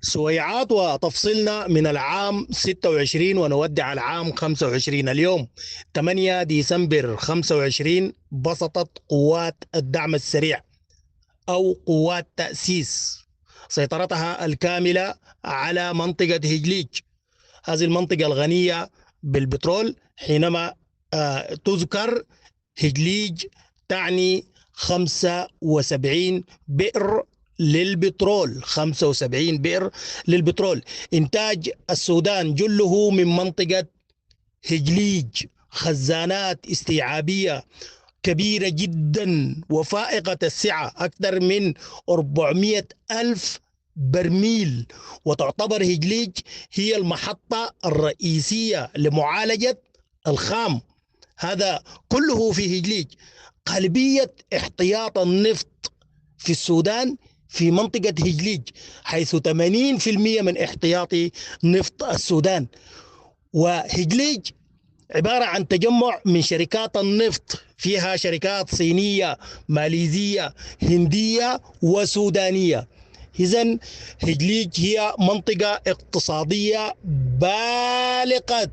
سويعات وتفصلنا من العام 26 ونودع العام 25. اليوم 8 ديسمبر 25 بسطت قوات الدعم السريع أو قوات تأسيس سيطرتها الكاملة على منطقة هجليج. هذه المنطقة الغنية بالبترول. حينما تذكر هجليج تعني 75 بئر للبترول. 75 بئر للبترول. إنتاج السودان جله من منطقة هجليج. خزانات استيعابية كبيرة جدا وفائقة السعة، أكثر من 400 ألف برميل. وتعتبر هجليج هي المحطة الرئيسية لمعالجة الخام. هذا كله في هجليج. قلبية احتياط النفط في السودان في منطقة هجليج، حيث 80% من احتياطي نفط السودان. وهجليج عبارة عن تجمع من شركات النفط، فيها شركات صينية، ماليزية، هندية وسودانية. إذن هجليج هي منطقة اقتصادية بالغة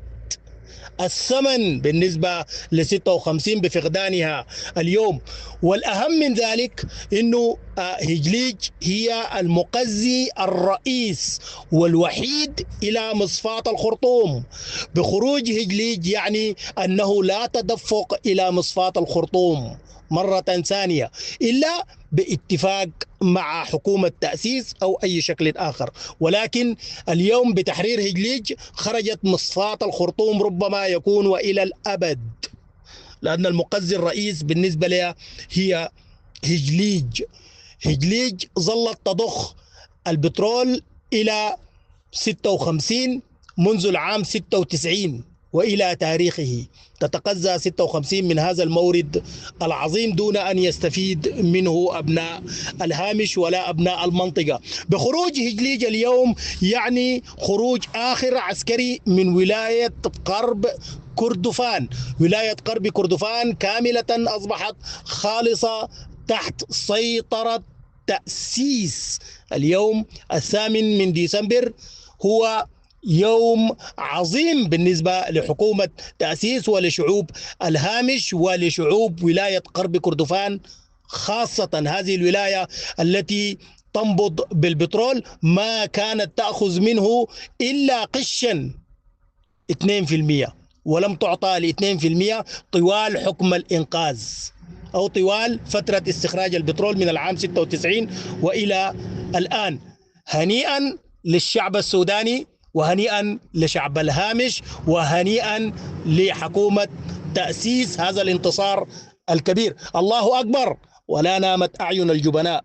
الثمن بالنسبة ل 56 بفقدانها اليوم. والأهم من ذلك أنه هجليج هي المقزي الرئيس والوحيد إلى مصفاة الخرطوم. بخروج هجليج يعني أنه لا تدفق إلى مصفاة الخرطوم مرة ثانية إلا باتفاق مع حكومة تأسيس أو أي شكل آخر. ولكن اليوم بتحرير هجليج خرجت مصفاة الخرطوم ربما يكون وإلى الأبد، لأن المقزي الرئيس بالنسبة لها هي هجليج. هجليج ظلت تضخ البترول إلى 56 منذ العام 96 وإلى تاريخه. تتقزى 56 من هذا المورد العظيم دون أن يستفيد منه أبناء الهامش ولا أبناء المنطقة. بخروج هجليج اليوم يعني خروج آخر عسكري من ولاية قرب كردفان. ولاية قرب كردفان كاملة أصبحت خالصة تحت سيطرة تأسيس. اليوم 8 من ديسمبر هو يوم عظيم بالنسبة لحكومة تأسيس ولشعوب الهامش ولشعوب ولاية قرب كردفان، خاصة هذه الولاية التي تنبض بالبترول ما كانت تأخذ منه إلا قشا 2%، ولم تعطى ل 2% طوال حكم الإنقاذ أو طوال فترة استخراج البترول من العام 96 وإلى الآن. هنيئا للشعب السوداني، وهنيئا لشعب الهامش، وهنيئا لحكومة تأسيس هذا الانتصار الكبير. الله أكبر ولا نامت أعين الجبناء.